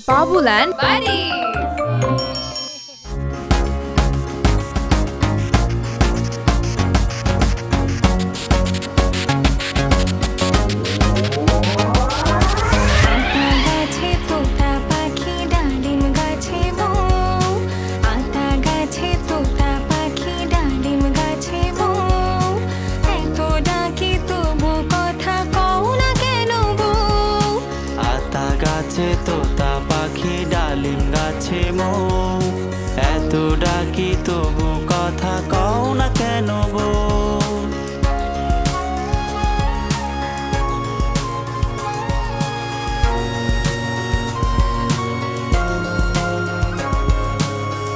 Babuland Buddies. তোতা পাখি ডালিম গাছে মৌ এত ডাকি তবু কথা কও না কেন বউ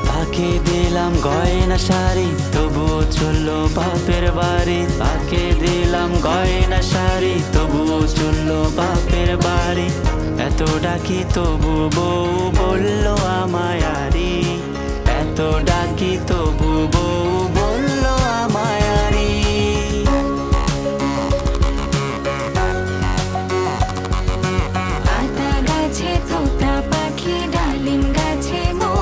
তাকে দিলাম গয়না শাড়ি তবুও চললো বাপের বাড়ি তাকে দিলাম গয়না শাড়ি তবুও চললো বাপের বাড়ি এত ডাকি তবু বউ বললো আমায় আরি এত ডাকি তবু বউ বললো আমায় আরি আতা গাছে তোতা পাখি ডালিম গাছে মৌ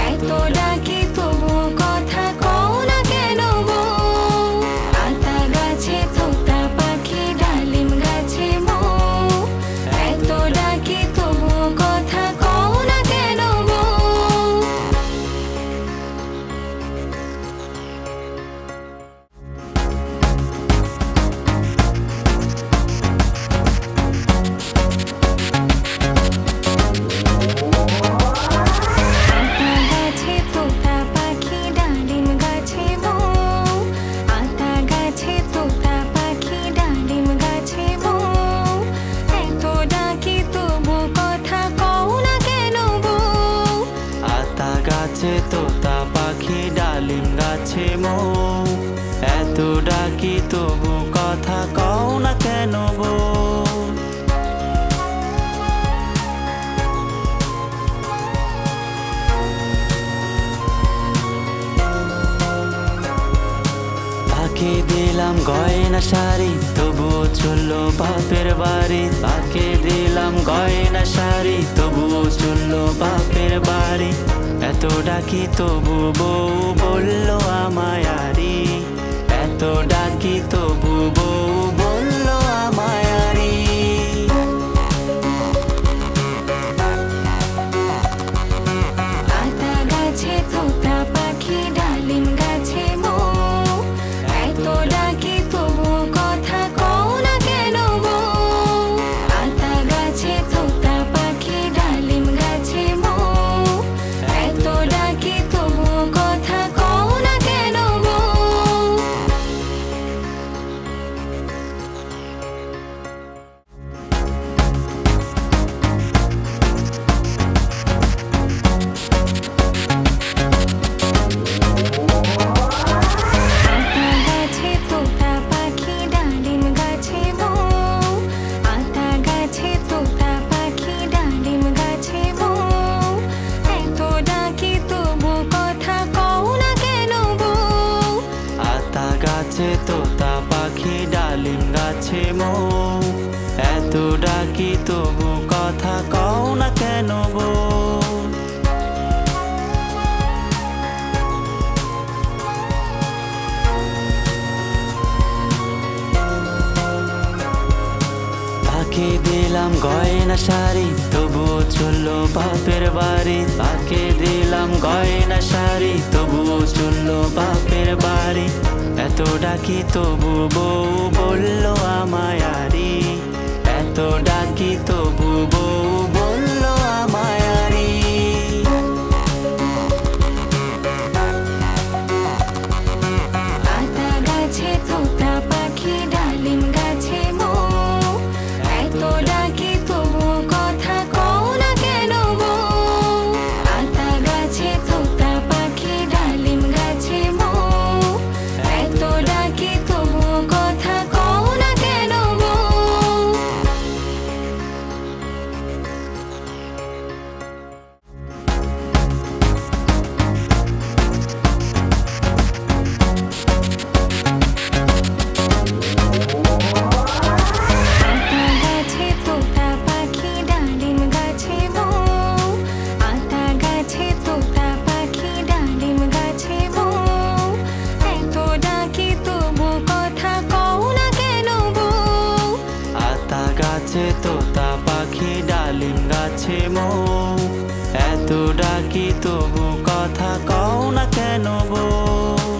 এত ডাকি তবু কথা কও না কেন বউ আতা গাছে তোতা পাখি ডালিম গাছে মৌ এত ডাকি তবু কথা কও না কেন বউ তোতা পাখি ডালিম গাছে মৌ এত ডাকি তবু কথা কও না কেন বউ তাকে দিলাম গয়না শাড়ি তবুও চললো বাপের বাড়ি তাকে দিলাম গয়না শাড়ি তবুও চললো বাপের বাড়ি এত ডাকি তবু বউ বললো আমায় আরি এত ডাকি তবু বউ বললো আমায় আরি আতা গাছে তোতা পাখি ডালিম গাছে মৌ এত ডাকি তবু কথা কও না কেন বউ আতা গাছে তোতা পাখি ডালিম গাছে মৌ এত ডাকি তবু কথা কও না কেন বউ আতা গাছে তোতা পাখি ডালিম গাছে মৌ আতা গাছে তোতা পাখি ডালিম গাছে মৌ এত ডাকি তবু কথা কও না কেন বউ আতা গাছে তোতা পাখি ডালিম গাছে মৌ এত ডাকি তবু কথা কও না কেন বউ তাকে দিলাম গয়না শাড়ি তবুও চললো বাপের বাড়ি তাকে দিলাম গয়না শাড়ি তবুও চললো বাপের বাড়ি এত ডাকি তবু বউ বললো আমায় আরি এত ডাকি তবু বউ বললো আমায় আরি আতা গাছে তোতা পাখি ডালিম গাছে মৌ এত ডাকি তবু কথা কও না কেন বউ আতা গাছে তোতা পাখি ডালিম গাছে মৌ এত ডাকি তবু কথা কও না কেন বউ ডালিম গাছে মৌ এত ডাকি তবু কথা কও না কেন বউ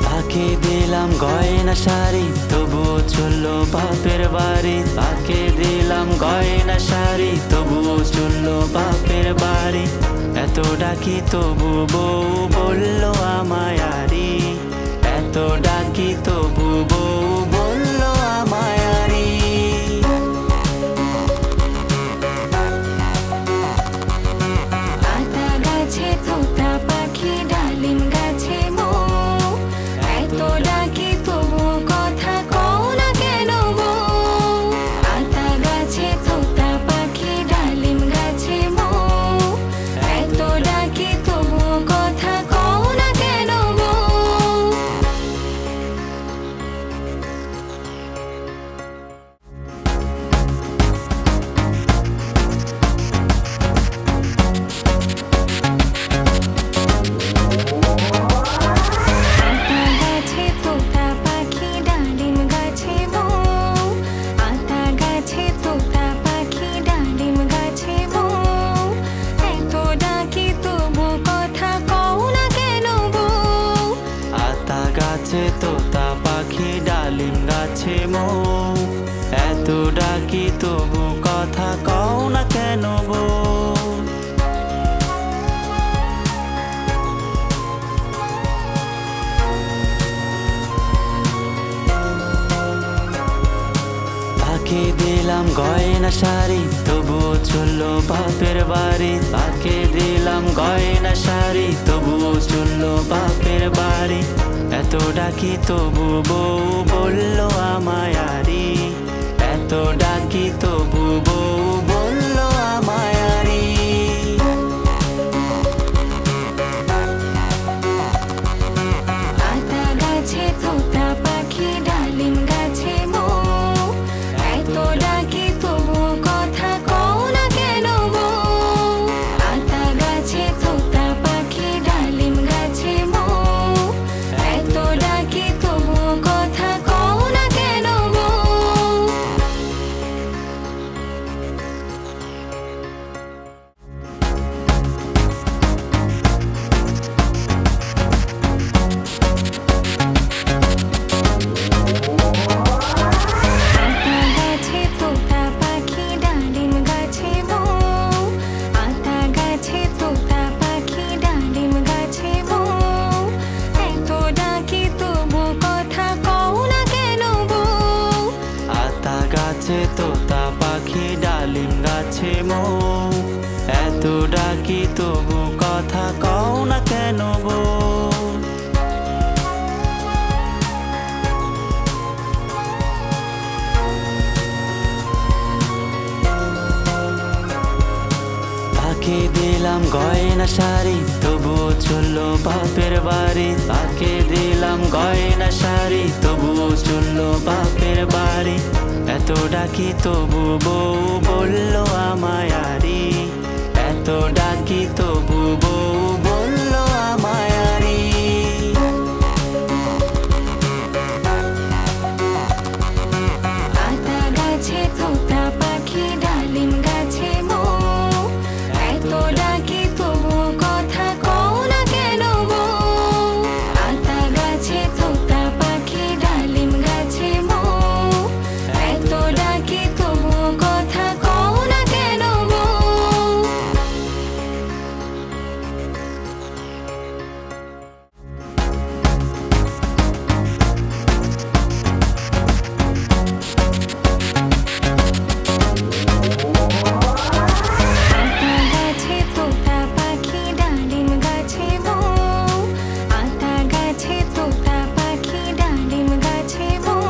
তাকে দিলাম গয়না শাড়ি তবুও চললো বাপের বাড়ি তাকে দিলাম গয়না শাড়ি তবুও চললো বাপের বাড়ি এত ডাকি তবু বউ বললো আমায় আরি এত ডাকি তবু বউ বললো আমায় আরি আতা গাছে তোতা পাখি ডালিম গাছে মৌ এত ডাকি তবু কথা কও না কেন বউ আতা গাছে তোতা পাখি ডালিম গাছে মৌ এত ডাকি তবু কথা কও না কেন বউ আতা গাছে তোতা পাখি ডালিম গাছে মৌ আতা গাছে তোতা পাখি ডালিম গাছে মৌ এত ডাকি তবু কথা কও না কেন বউ আতা গাছে তোতা পাখি ডালিম গাছে মৌ এত ডাকি তবু কথা কও না কেন বউ তাকে দিলাম গয়না শাড়ি তবুও চললো বাপের বাড়ি তাকে দিলাম গয়না শাড়ি তবুও চললো বাপের বাড়ি এত ডাকি তবু বউ বললো আমায় আরি এত ডাকি তবু বউ বললো আমায় আরি আতা গাছে তোতা পাখি ডালিম গাছে মৌ এত ডাকি তবু কথা কও না কেন বউ আতা গাছে তোতা পাখি ডালিম গাছে মৌ এত ডাকি তবু কথা কও না কেন বউ আতা গাছে তোতা পাখি ডালিম গাছে মৌ আতা গাছে তোতা পাখি ডালিম গাছে মৌ এত ডাকি তবু কথা কও না কেন বউ আতা গাছে তোতা পাখি ডালিম গাছে মৌ এত ডাকি তবু কথা কও না কেন বউ তাকে দিলাম গয়না শাড়ি তবুও চললো বাপের বাড়ি তাকে দিলাম গয়না শাড়ি তবুও চললো বাপের বাড়ি এত ডাকি তবু বউ বললো আমায় আরি এত ডাকি তবু বউ বললো আমায় আরি আতা গাছে তোতা পাখি ডালিম গাছে মৌ এত ডাকি তবু কথা কও না কেন বউ আতা গাছে তোতা পাখি ডালিম গাছে মৌ এত ডাকি তবু কথা কও না কেন বউ আতা গাছে তোতা পাখি ডালিম গাছে মৌ আতা গাছে তোতা পাখি ডালিম গাছে মৌ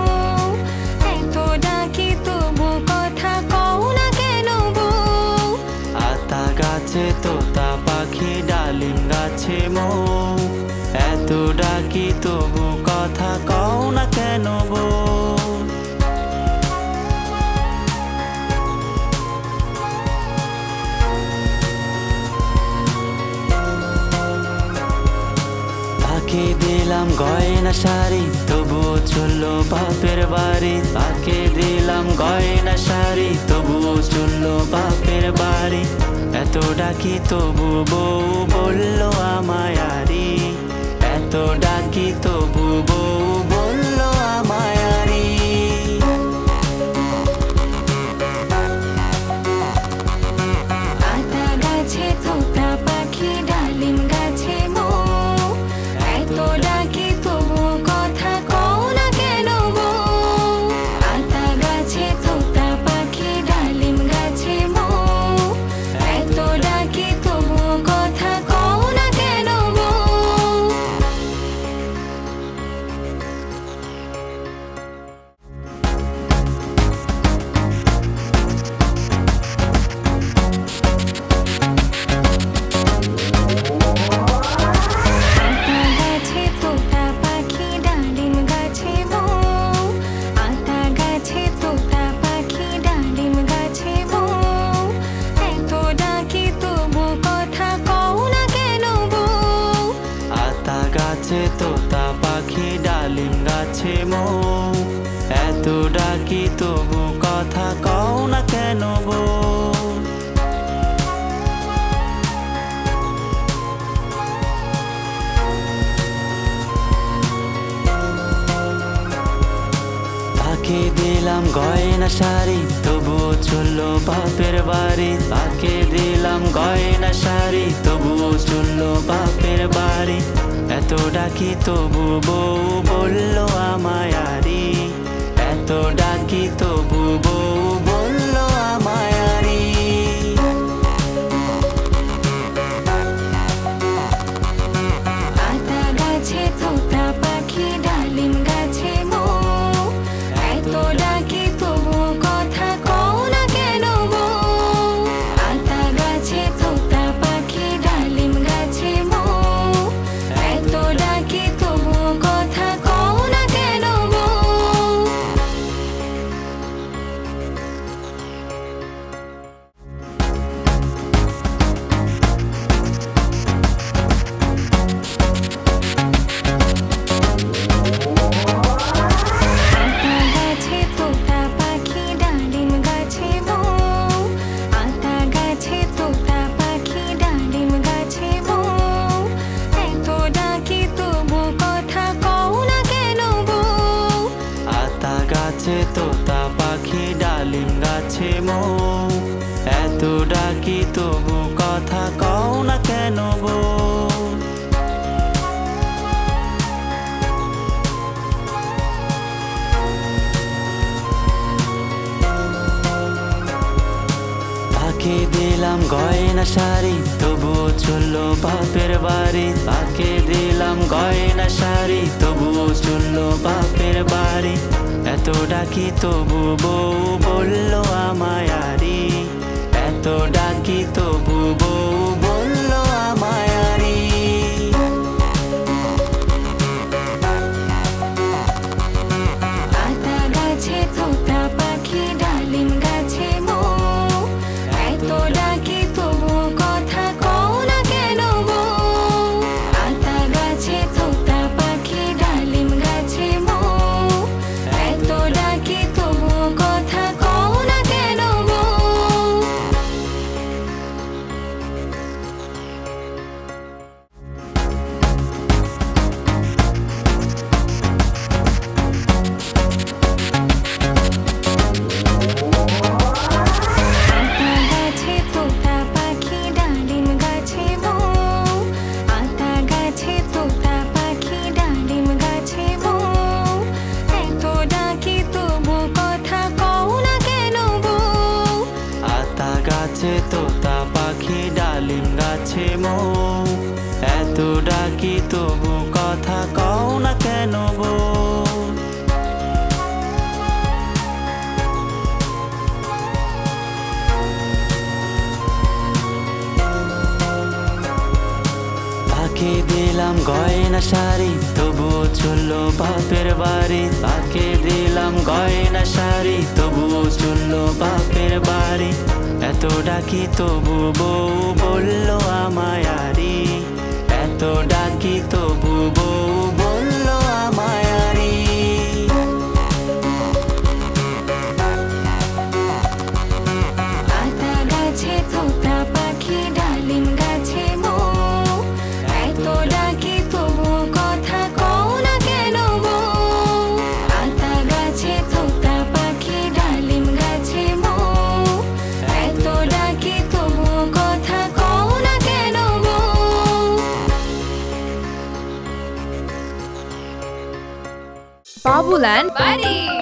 এত ডাকি তবু কথা কও না কেন বউ আতা গাছে তোতা পাখি ডালিম গাছে মৌ এত ডাকি তবু কথা কও না কেন বউ তাকে দিলাম গয়না শাড়ি তবুও চললো বাপের বাড়ি তাকে দিলাম গয়না শাড়ি তবুও চললো বাপের বাড়ি এত ডাকি তবু বউ বললো আমায় আরি এত ডাকি তবু বউ বললো আমায় আরি আতা গাছে তোতা পাখি ডালিম গাছে মৌ এত ডাকি তবু কথা কও না কেন বউ আতা গাছে তোতা পাখি ডালিম গাছে মৌ এত ডাকি তবু কথা কও না কেন বউ আতা গাছে তোতা পাখি ডালিম গাছে মৌ আতা গাছে তোতা পাখি ডালিম গাছে মৌ এত ডাকি তবু কথা কও না কেন বউ আতা গাছে তোতা পাখি ডালিম গাছে মৌ এত ডাকি তবু কথা কও না কেন বউ তাকে দিলাম গয়না শাড়ি তবুও চললো বাপের বাড়ি তাকে দিলাম গয়না শাড়ি তবুও চললো বাপের বাড়ি এত ডাকি তবু বউ বললো আমায় আরি এত ডাকি তবু বউ বললো আমায় আরি আতা গাছে তোতা পাখি ডালিম গাছে মৌ এত ডাকি তবু কথা কও না কেন বউ আতা গাছে তোতা পাখি ডালিম গাছে মৌ এত ডাকি তবু কথা কও না কেন বউ আতা গাছে তোতা পাখি ডালিম গাছে মৌ আতা গাছে তোতা পাখি ডালিম গাছে মৌ এত ডাকি তবু কথা কও না কেন বউ আতা গাছে তোতা পাখি ডালিম গাছে মৌ এত ডাকি তবু কথা কও না কেন বউ তাকে দিলাম গয়না শাড়ি তবুও চললো বাপের বাড়ি তাকে দিলাম গয়না শাড়ি তবুও চললো বাপের বাড়ি এত ডাকি তবু বউ বললো আমায় আরি এত ডাকি তবু বউ বললো আমায় আরি আতা গাছে তোতা পাখি ডালিম গাছে মৌ এত ডাকি তবু কথা কও না কেন বউ আতা গাছে তোতা পাখি ডালিম গাছে মৌ এত ডাকি তবু কথা কও না কেন বউ আতা গাছে তোতা পাখি ডালিম গাছে মৌ আতা গাছে তোতা পাখি ডালিম গাছে মৌ এত ডাকি তবু কথা কও না কেন বউ আতা গাছে তোতা পাখি ডালিম গাছে মৌ এত ডাকি তবু কথা কও না কেন বউ তাকে দিলাম গয়না শাড়ি তবুও চললো বাপের বাড়ি তাকে দিলাম গয়না শাড়ি তবুও চললো বাপের বাড়ি এত ডাকি তবু বউ বললো আমায় আরি এত ডাকি তবু বউ বাবুল্যান্ড বাড়ি।